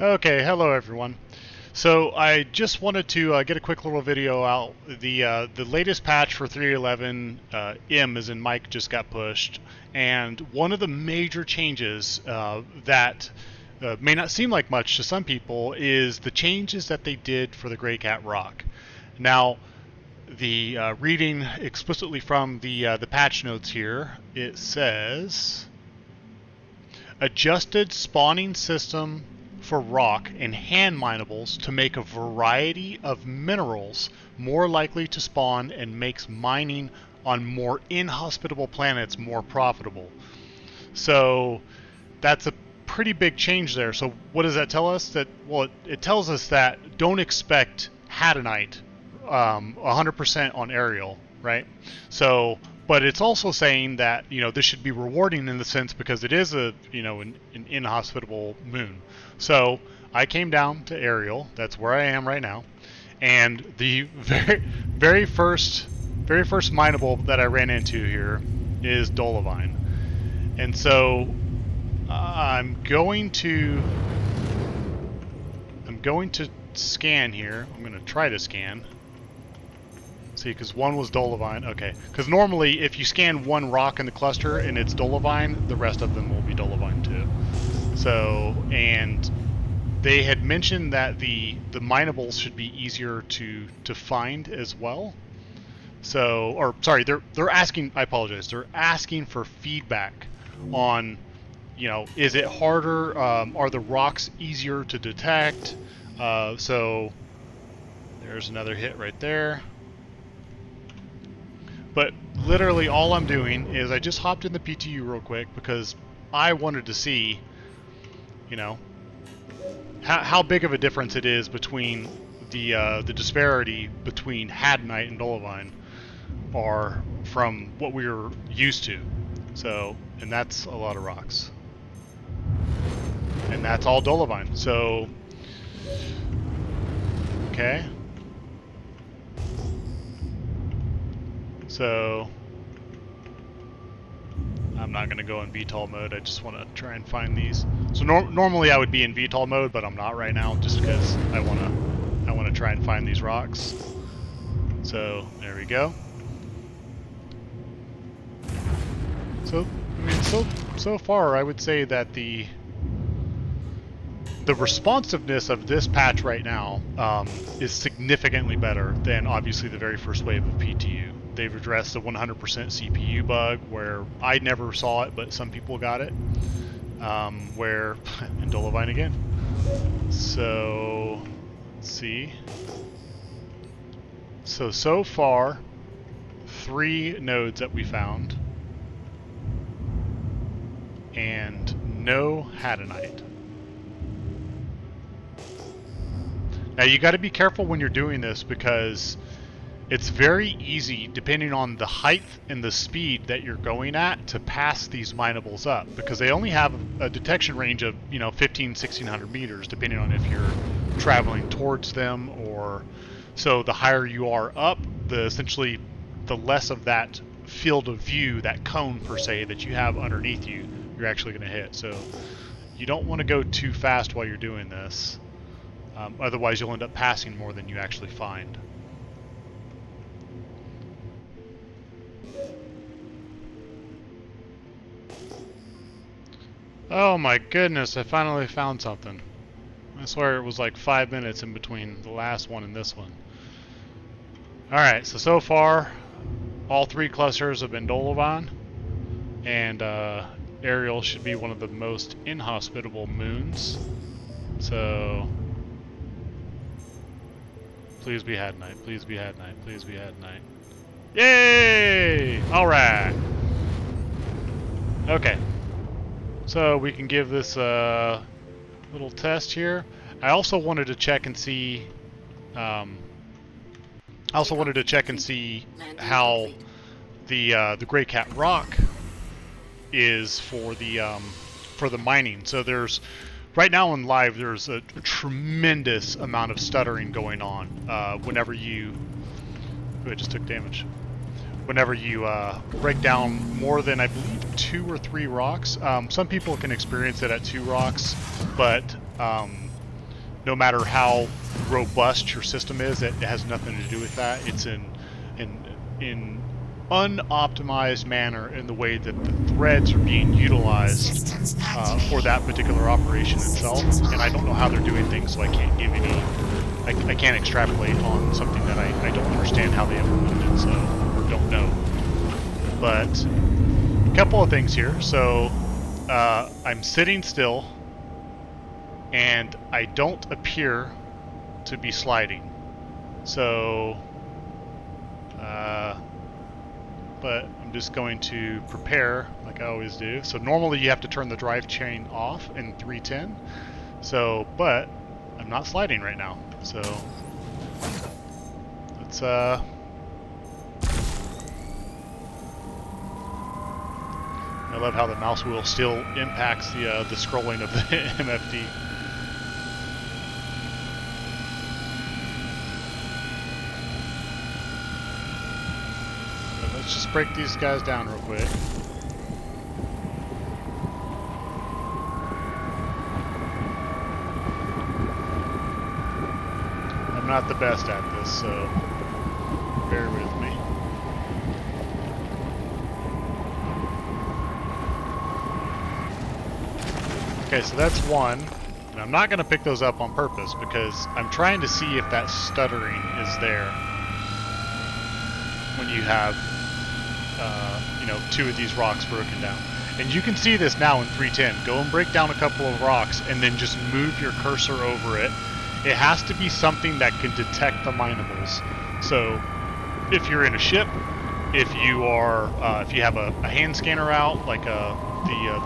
Okay, hello everyone. So I just wanted to get a quick little video out. The latest patch for 3.11 M as in Mike just got pushed, and one of the major changes that may not seem like much to some people is the changes that they did for the Grey Cat Rock. Now, the reading explicitly from the patch notes here, it says adjusted spawning system for rock and hand minables to make a variety of minerals more likely to spawn and makes mining on more inhospitable planets more profitable. So that's a pretty big change there. So what does that tell us? It tells us that don't expect Hadanite 100% on Ariel, right? So, but it's also saying that this should be rewarding in the sense because it is an inhospitable moon. So I came down to Ariel. That's where I am right now, and the very first mineable that I ran into here is Dolovine, and so I'm going to scan here. I'm going to try to scan. See, because one was Dolovine. Okay, because normally if you scan one rock in the cluster and it's Dolovine, the rest of them will be Dolovine too. So, and they had mentioned that the minables should be easier to find as well. So, or sorry, they're asking. I apologize. They're asking for feedback on, is it harder? Are the rocks easier to detect? So there's another hit right there. But literally all I'm doing is I just hopped in the PTU real quick because I wanted to see, how big of a difference it is between the disparity between Hadanite and Dolovine are from what we were used to. So, and that's a lot of rocks. And that's all Dolovine. So, okay. So, I'm not going to go in VTOL mode. I just want to try and find these. So normally I would be in VTOL mode, but I'm not right now just because I want to try and find these rocks. So, there we go. So, I mean, so far I would say that the responsiveness of this patch right now is significantly better than obviously the very first wave of PTU. They've addressed the 100% CPU bug where I never saw it, but some people got it. Where, and Dolovine again. So, let's see. So far, 3 nodes that we found, and no Hadanite. Now you got to be careful when you're doing this because it's very easy, depending on the height and the speed that you're going at, to pass these minables up because they only have a detection range of 1,500–1,600 meters, depending on if you're traveling towards them or. So the higher you are up, essentially the less of that field of view, that cone per se, that you have underneath you, you're actually going to hit. So you don't want to go too fast while you're doing this. Otherwise, you'll end up passing more than you actually find. Oh my goodness, I finally found something. I swear it was like 5 minutes in between the last one and this one. Alright, so far, all 3 clusters have been Dolovine, and Ariel should be one of the most inhospitable moons. So, please be Hadanite, please be Hadanite, please be Hadanite. Yay! Alright. Okay. So we can give this a little test here. I also wanted to check and see how the Grey Cat Rock is for the mining. So there's right now in live there's a tremendous amount of stuttering going on whenever you. Ooh, I just took damage. Whenever you break down more than, I believe, 2 or 3 rocks. Some people can experience it at 2 rocks, but no matter how robust your system is, it has nothing to do with that. It's in unoptimized manner in the way that the threads are being utilized for that particular operation itself. And I don't know how they're doing things, so I can't give any. I can't extrapolate on something that I don't understand how they implemented, so or don't know. But a couple of things here. So I'm sitting still, and I don't appear to be sliding. So, but I'm just going to prepare like I always do. So normally you have to turn the drive chain off in 310. So, but I'm not sliding right now. So let's I love how the mouse wheel still impacts the scrolling of the MFD. But let's just break these guys down real quick. I'm not the best at this, so bear with me. Okay, so that's one. And I'm not going to pick those up on purpose because I'm trying to see if that stuttering is there when you have, you know, two of these rocks broken down. And you can see this now in 310. Go and break down a couple of rocks and then just move your cursor over it. It has to be something that can detect the minables. So if you're in a ship, if you are, if you have a hand scanner out, like the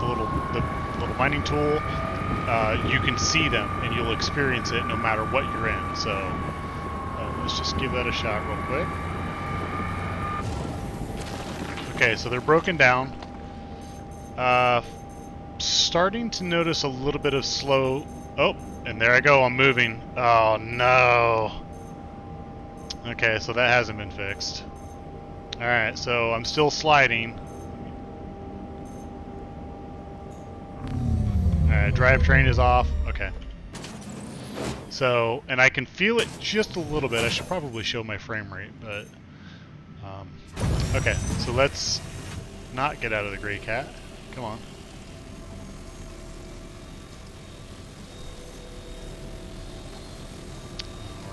little mining tool, you can see them and you'll experience it no matter what you're in. So let's just give that a shot real quick. Okay, so they're broken down. Starting to notice a little bit of slow. Oh, and there I go. I'm moving. Oh no. Okay, so that hasn't been fixed. All right, so I'm still sliding. Alright, drivetrain is off. Okay. So, and I can feel it just a little bit. I should probably show my frame rate, but... okay, so let's not get out of the gray cat. Come on.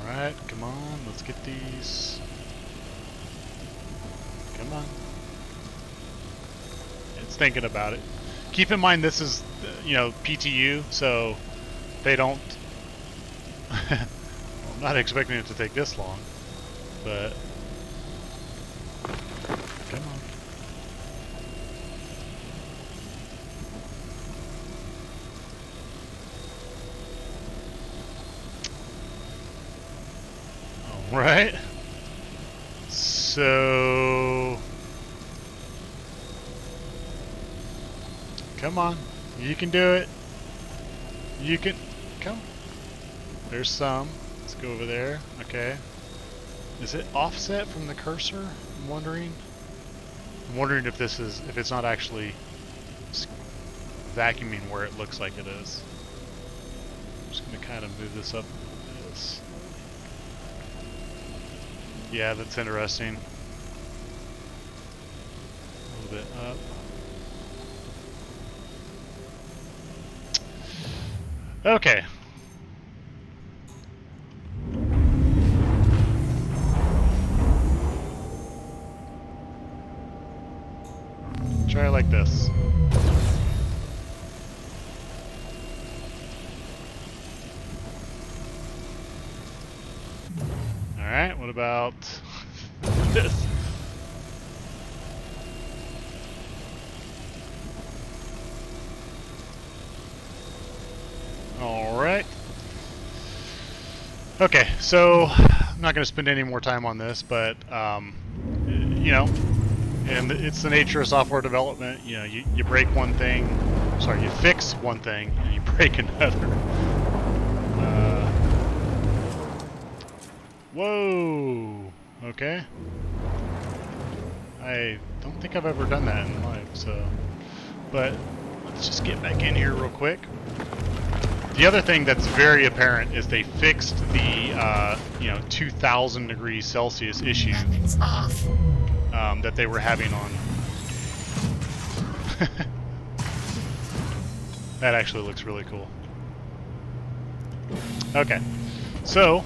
Alright, come on. Let's get these. Come on. It's thinking about it. Keep in mind this is, you know, PTU, so they don't... well, I'm not expecting it to take this long, but... Come on. Alright. So... Come on. You can do it. You can... Come. There's some. Let's go over there. Okay. Is it offset from the cursor? I'm wondering. I'm wondering if this is... if it's not actually vacuuming where it looks like it is. I'm just going to kind of move this up. This. Yeah, that's interesting. A little bit up. Okay. Try it like this. Alright, what about this? Alright. Okay, so I'm not going to spend any more time on this, but, you know, and it's the nature of software development. You know, you break one thing, sorry, you fix one thing, and you break another. Whoa! Okay. I don't think I've ever done that in life, so... But, let's just get back in here real quick. The other thing that's very apparent is they fixed the 2,000 degrees Celsius issue that they were having on. That actually looks really cool. Okay, so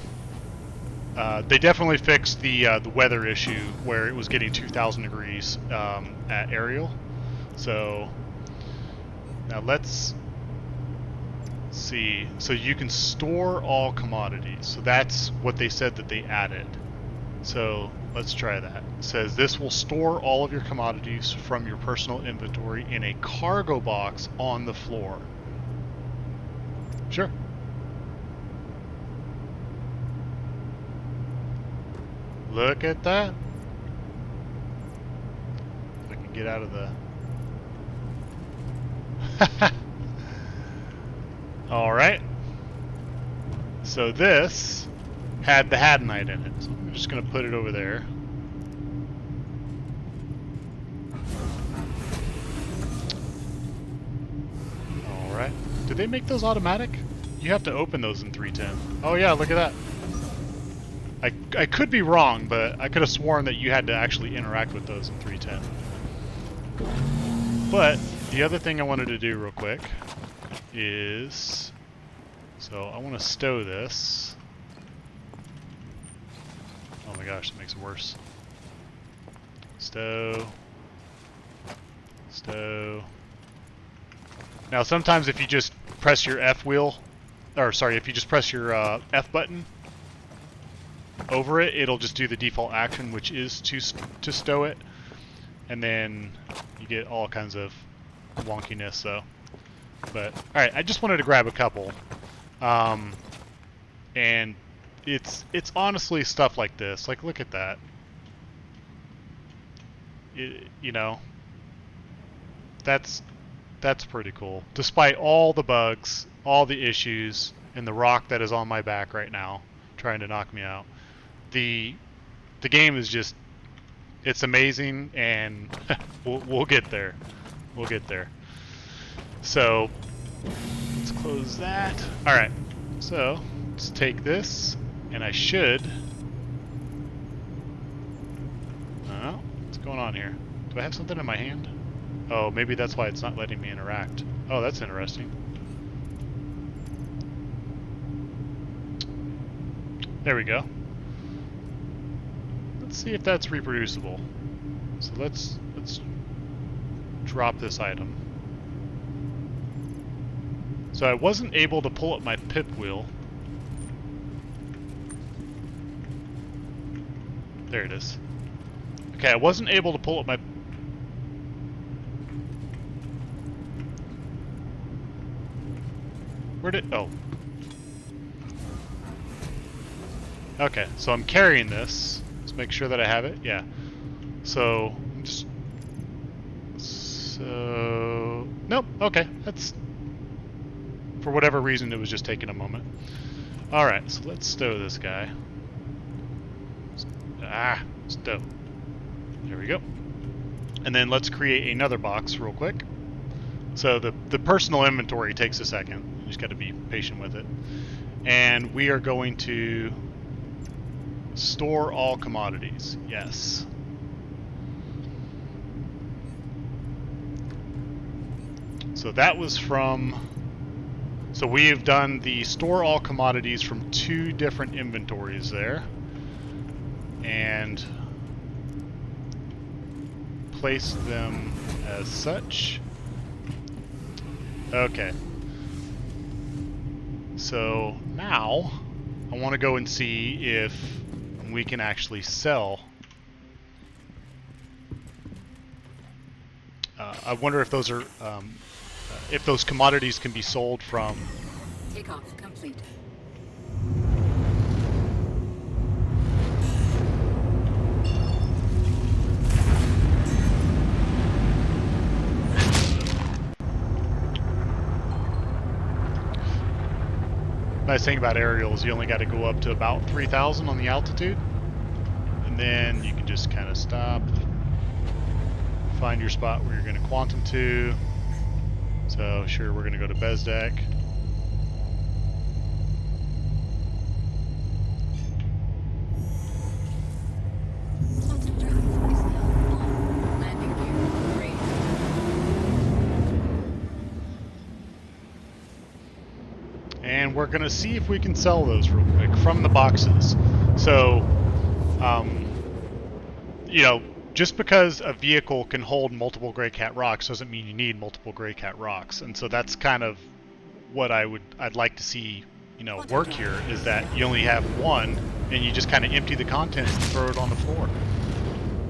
they definitely fixed the weather issue where it was getting 2,000 degrees at Ariel. So now let's see. So you can store all commodities. So that's what they said that they added. So let's try that. It says this will store all of your commodities from your personal inventory in a cargo box on the floor. Sure. Look at that. I can get out of the... Alright. So this had the Hadanite in it. So I'm just going to put it over there. Alright. Did they make those automatic? You have to open those in 310. Oh yeah, look at that. I could be wrong, but I could have sworn that you had to actually interact with those in 310. But the other thing I wanted to do real quick is... So I want to stow this. Oh my gosh, that makes it worse. Stow. Stow. Now sometimes if you just press your F wheel, or sorry, if you just press your F button over it, it'll just do the default action, which is to stow it, and then you get all kinds of wonkiness. So, but all right, I just wanted to grab a couple, and it's honestly stuff like this. Like, look at that. You know, that's pretty cool. Despite all the bugs, all the issues, and the rock that is on my back right now, trying to knock me out. The game is just, it's amazing, and we'll get there. We'll get there. So let's close that. All right. So let's take this, and I should. Oh, what's going on here? Do I have something in my hand? Oh, maybe that's why it's not letting me interact. Oh, that's interesting. There we go. Let's see if that's reproducible. So let's drop this item. So I wasn't able to pull up my pip wheel. There it is. Okay, I wasn't able to pull up my... Where did... Oh. Okay, so I'm carrying this. Let's make sure that I have it. Yeah. So, just... So... Nope, okay. That's... For whatever reason, it was just taking a moment. Alright, so let's stow this guy. Stow. There we go. And then let's create another box real quick. So the personal inventory takes a second. You just got to be patient with it. And we are going to store all commodities. Yes. So that was from... So we have done the store all commodities from 2 different inventories there. And place them as such. Okay. So now I want to go and see if we can actually sell. I wonder if those are if those commodities can be sold from. Takeoff complete. Nice thing about Ariel is you only got to go up to about 3,000 on the altitude, and then you can just kind of stop, find your spot where you're going to quantum to. So sure, we're going to go to Bezdek. and we're gonna see if we can sell those real quick from the boxes. So, you know, just because a vehicle can hold multiple gray cat rocks doesn't mean you need multiple gray cat rocks. And so that's kind of what I'd like to see, you know, work here, is that you only have one and you just kind of empty the contents and throw it on the floor.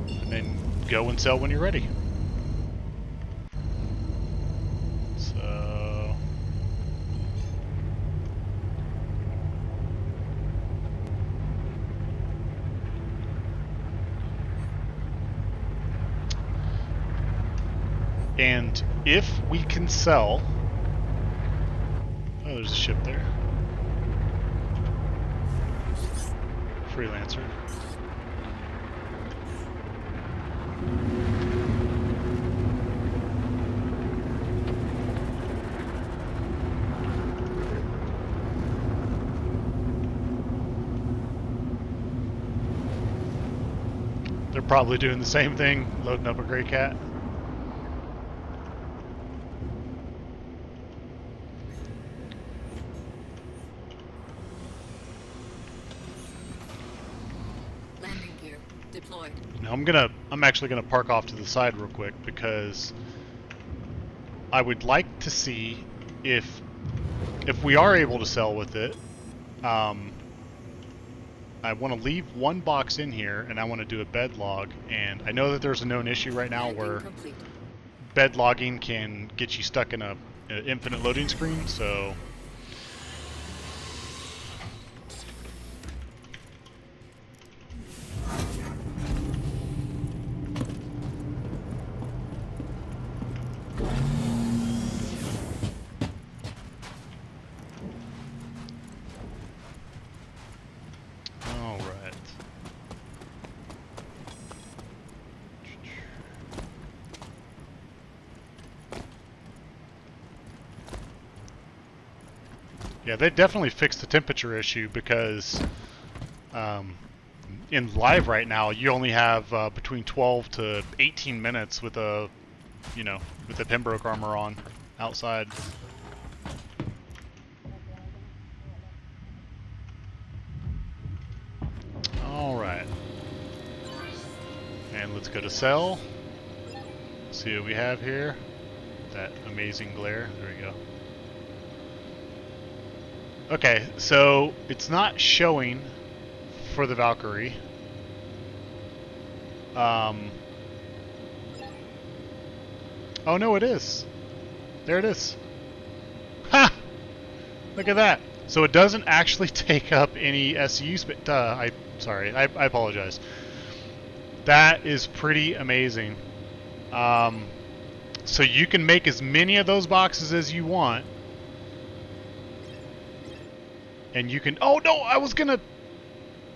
And then go and sell when you're ready. So and if we can sell, oh, there's a ship there. Freelancer. They're probably doing the same thing, loading up a gray cat. Landing gear deployed. Now I'm actually gonna park off to the side real quick because I would like to see if we are able to sell with it. I want to leave one box in here, and I want to do a bed log. And I know that there's a known issue right now where bed logging can get you stuck in an infinite loading screen. So yeah, they definitely fixed the temperature issue because in live right now you only have between 12 to 18 minutes with a, you know, with the Pembroke armor on outside. All right, and let's go to sell. See what we have here. That amazing glare. There we go. Okay, so it's not showing for the Valkyrie. Oh no, it is. There it is. Ha! Look at that. So it doesn't actually take up any SU space. I apologize. That is pretty amazing. So you can make as many of those boxes as you want. And you can, oh no, I was gonna,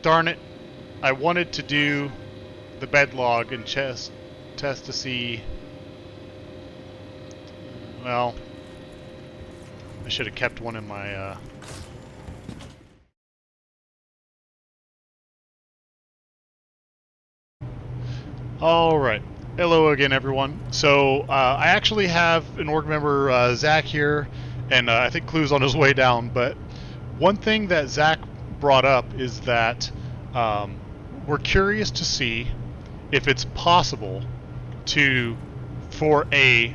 darn it. I wanted to do the bed log and test to see, well, I should have kept one in my, Alright, hello again everyone. So, I actually have an org member, Zach here, and I think Clue's on his way down, but one thing that Zach brought up is that we're curious to see if it's possible to, for a,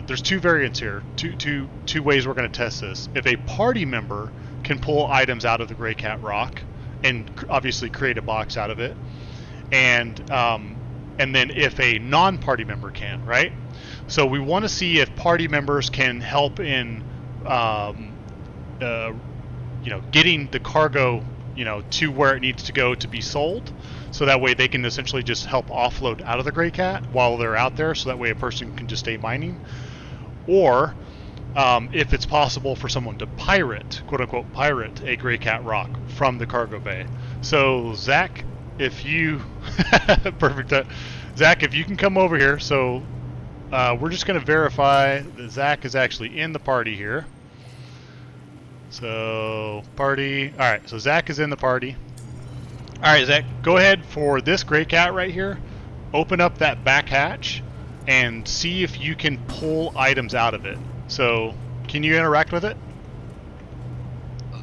there's two variants here, two ways we're going to test this. If a party member can pull items out of the Gray Cat Rock and obviously create a box out of it, and then if a non-party member can, right? So we want to see if party members can help in you know, getting the cargo, you know, to where it needs to go to be sold, so that way they can essentially just help offload out of the Gray Cat while they're out there, so that way a person can just stay mining. Or if it's possible for someone to pirate, quote unquote pirate, a Gray Cat Rock from the cargo bay. So Zach, if you perfect, Zach, if you can come over here. So we're just going to verify that Zach is actually in the party here. So, party. Alright, so Zach is in the party. Alright, Zach, go ahead for this Gray Cat right here. Open up that back hatch and see if you can pull items out of it. So, can you interact with it?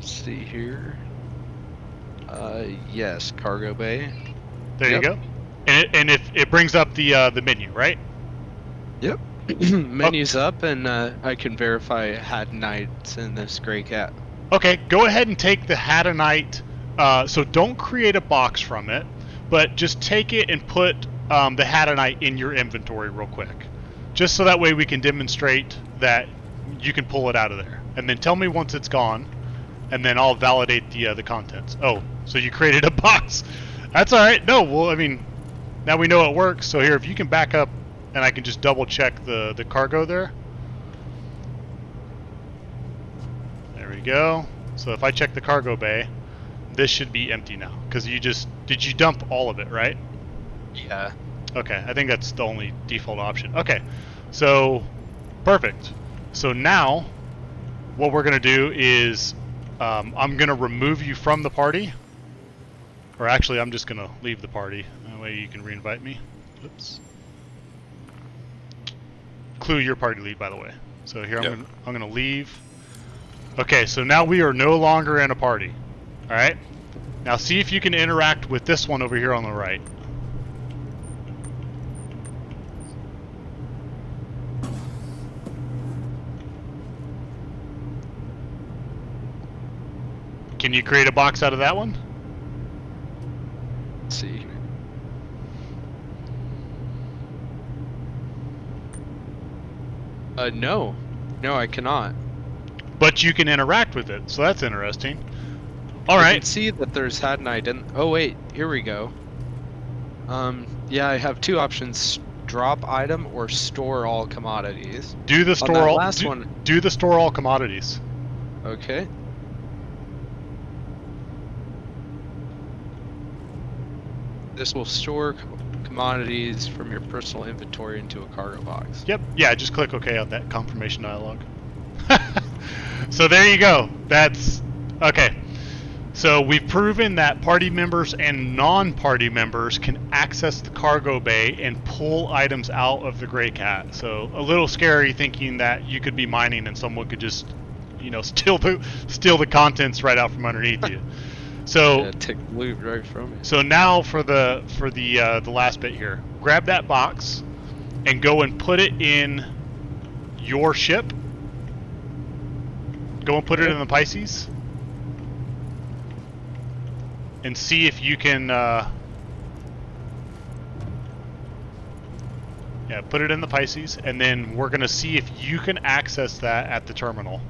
Let's see here. Yes, cargo bay. There Yep. you go. And it brings up the menu, right? Yep. Menu's up, and I can verify Hadanite in this gray cat. Okay, go ahead and take the Hadanite. So don't create a box from it, but just take it and put the Hadanite in your inventory real quick. Just so that way we can demonstrate that you can pull it out of there. And then tell me once it's gone, and then I'll validate the contents. Oh, so you created a box. That's alright. No, well, I mean, now we know it works. So here, if you can back up, and I can just double check the cargo there. There we go. So if I check the cargo bay, this should be empty now. Because did you dump all of it, right? Yeah. Okay, I think that's the only default option. Okay, so perfect. So now, what we're gonna do is, I'm gonna remove you from the party. Or actually, I'm just gonna leave the party. That way you can reinvite me. Oops. Clue, your party lead, by the way. So here Yep. I'm gonna leave. Okay, so now we are no longer in a party. All right. Now see if you can interact with this one over here on the right. Can you create a box out of that one? Let's see. No. No, I cannot. But you can interact with it, so that's interesting. All I right. can see that there's Hadanite in. Oh wait, here we go. Yeah, I have two options: drop item or store all commodities. Do the On store that all. last one. Do the store all commodities. Okay. This will store commodities from your personal inventory into a cargo box. Yep. Yeah. Just click OK on that confirmation dialog. So there you go. That's okay. So we've proven that party members and non-party members can access the cargo bay and pull items out of the Gray Cat. So a little scary thinking that you could be mining and someone could just, steal the contents right out from underneath you. So Yeah, take loot right from it. so now for the last bit here, grab that box and go and put it in your ship. Go and put it in the Pisces. And see if you can, put it in the Pisces, and then we're going to see if you can access that at the terminal.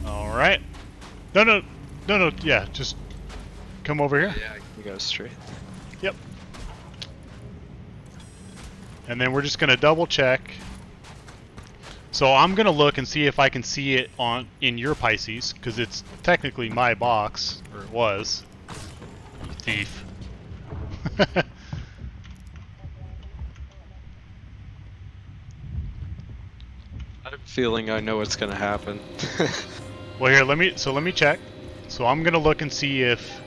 Alright. No, yeah, just come over here. Yeah, I can go straight. Yep. And then we're just going to double check. So I'm going to look and see if I can see it in your Pisces, because it's technically my box, or it was. You thief. I have a feeling I know what's gonna happen. Well, here, let me check. So I'm going to look and see if...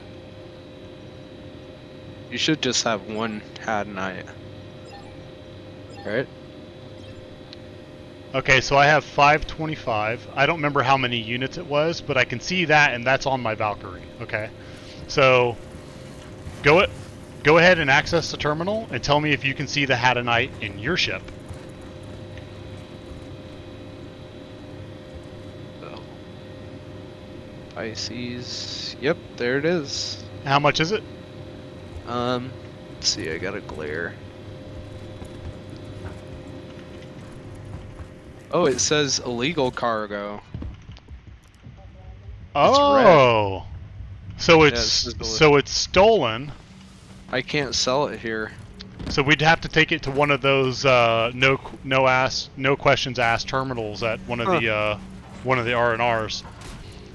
You should just have one Hadanite. Right? Okay, so I have 525. I don't remember how many units it was, but I can see that, and that's on my Valkyrie. Okay, so go ahead and access the terminal and tell me if you can see the Hadanite in your ship. So, Pisces. Yep, there it is. How much is it? Let's see, I got a glare. Oh, it says illegal cargo. Oh, so Yeah, it's this is so it's stolen. I can't sell it here. So we'd have to take it to one of those no questions asked terminals at one of the R&Rs.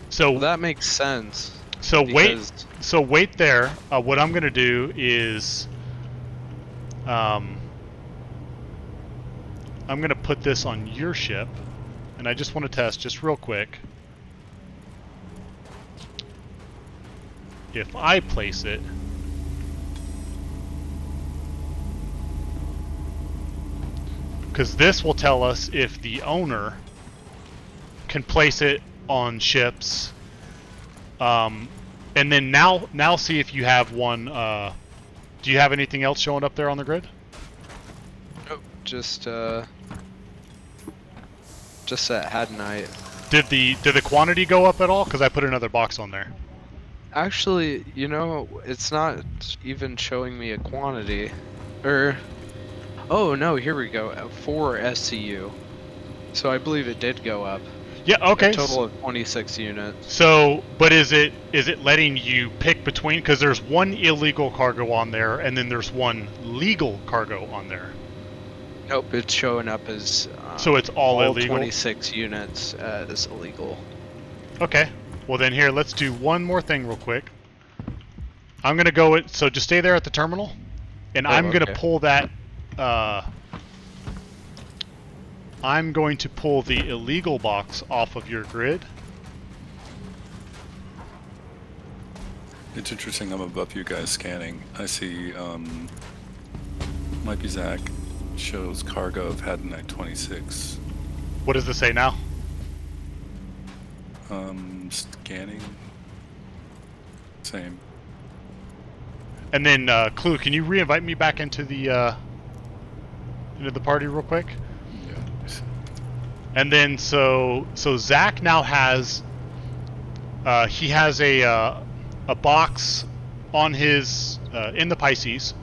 So Well, that makes sense. So because- wait there. What I'm gonna do is, I'm gonna put this on your ship, and I just want to test just real quick. If I place it, because this will tell us if the owner can place it on ships. And then now see if you have one. Do you have anything else showing up there on the grid? Oh, just that Hadanite. Did the quantity go up at all? Because I put another box on there. Actually, you know, it's not even showing me a quantity. Oh no, here we go. 4 SCU. So I believe it did go up. Yeah. Okay. A total of 26 units. So, but is it letting you pick between? Because there's one illegal cargo on there, and then there's one legal cargo on there. Nope, it's showing up as So it's all illegal? 26 units as illegal. Okay. Well then here, let's do one more thing real quick. I'm gonna go so just stay there at the terminal, and I'm gonna pull that. I'm going to pull the illegal box off of your grid. It's interesting, I'm above you guys scanning. I see, might be Zach, shows cargo of Hadanite 26. What does this say now? Scanning. Same. And then, Clue, can you re-invite me back into the party real quick? Yeah. And then, so Zach now has, he has a box on his, in the Pisces,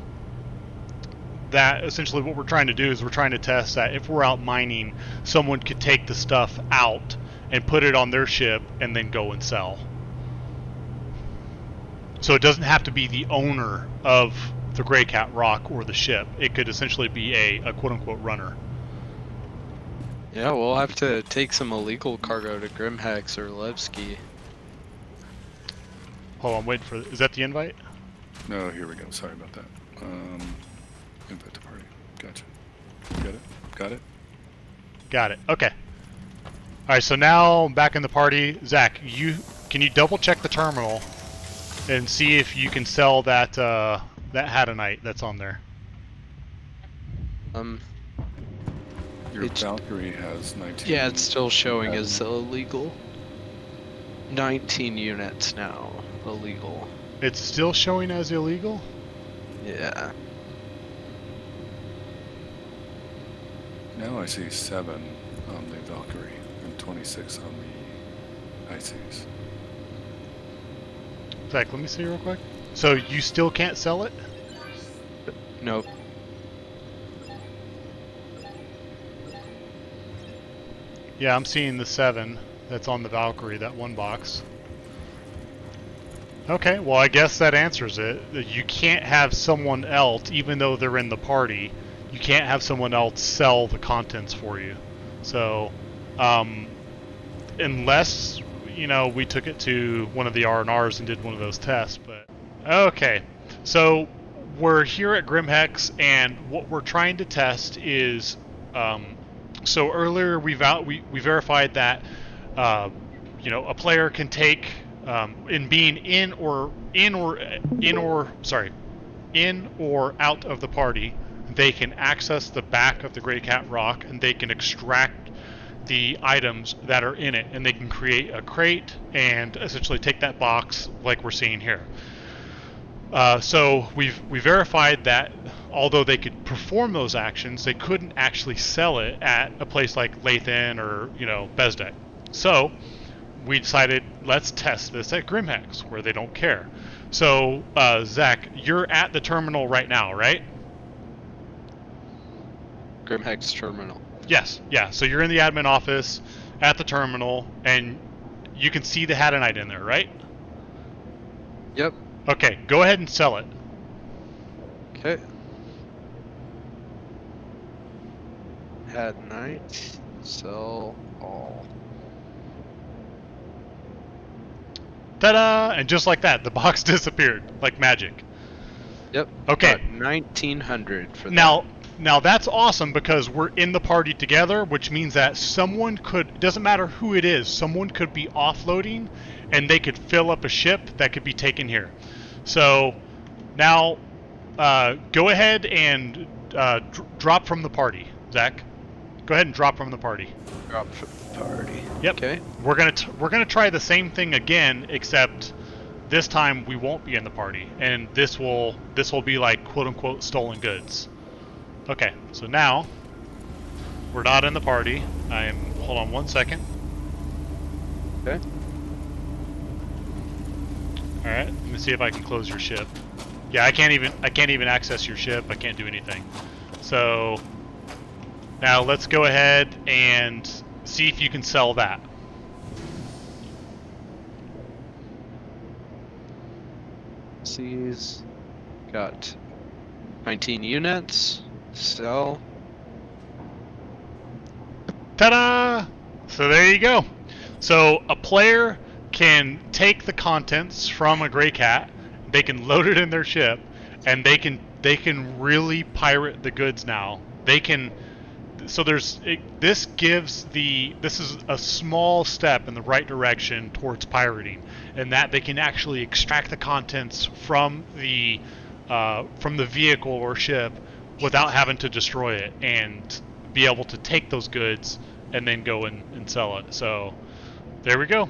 that essentially what we're trying to do is we're trying to test that if we're out mining, someone could take the stuff out and put it on their ship and then go and sell. So it doesn't have to be the owner of the Grey Cat Rock or the ship. It could essentially be a quote-unquote runner. Yeah, we'll have to take some illegal cargo to Grimhex or Levski. Hold on, wait for... Is that the invite? No, here we go. Sorry about that. Invite to party. Gotcha. Got it? Got it? Got it. Okay. Alright, so now I'm back in the party. Zach, can you double check the terminal and see if you can sell that that Hadanite that's on there? Your Valkyrie has 19. Yeah, it's still showing as illegal. 19 units now illegal. It's still showing as illegal? Yeah. Now I see 7 on the Valkyrie and 26 on the ICs. Zach, let me see real quick. So you still can't sell it? Nope. Yeah, I'm seeing the 7 that's on the Valkyrie, that one box. Okay, well I guess that answers it. You can't have someone else, even though they're in the party, you can't have someone else sell the contents for you. So, unless, you know, we took it to one of the R&Rs and did one of those tests, but... Okay, so we're here at Grimhex, and what we're trying to test is... so earlier we verified that, you know, a player can take... in being in or out of the party, they can access the back of the Grey Cat Rock and they can extract the items that are in it, and they can create a crate and essentially take that box like we're seeing here. So we verified that although they could perform those actions, they couldn't actually sell it at a place like Lathan or, you know, Bezdek. So we decided, let's test this at Grimhex, where they don't care. So, Zach, you're at the terminal right now, right? Grimhex terminal. Yes, yeah. So you're in the admin office at the terminal, and you can see the Hadanite in there, right? Yep. Okay, go ahead and sell it. Okay. Hadanite. Sell all. Ta-da! And just like that, the box disappeared like magic. Yep. Okay. Got 1900 for that. Now that's awesome because we're in the party together, which means that someone could, it doesn't matter who it is, someone could be offloading and they could fill up a ship that could be taken here. So now go ahead and drop from the party, Zach. Go ahead and drop from the party. Drop party. Yep. Okay. We're gonna try the same thing again, except this time we won't be in the party, and this will be like quote unquote stolen goods. Okay, so now we're not in the party. Hold on 1 second. Okay. All right, let me see if I can close your ship. Yeah, I can't even access your ship. I can't do anything. So now let's go ahead and see if you can sell that. C's got 19 units. Sell. Ta-da! So there you go. So a player can take the contents from a Grey Cat, they can load it in their ship, and they can really pirate the goods now. They can. So this is a small step in the right direction towards pirating, in that they can actually extract the contents from the vehicle or ship without having to destroy it, and be able to take those goods and then go and sell it. So there we go.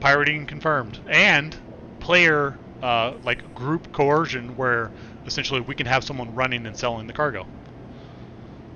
Pirating confirmed. And player like group coercion, where essentially we can have someone running and selling the cargo.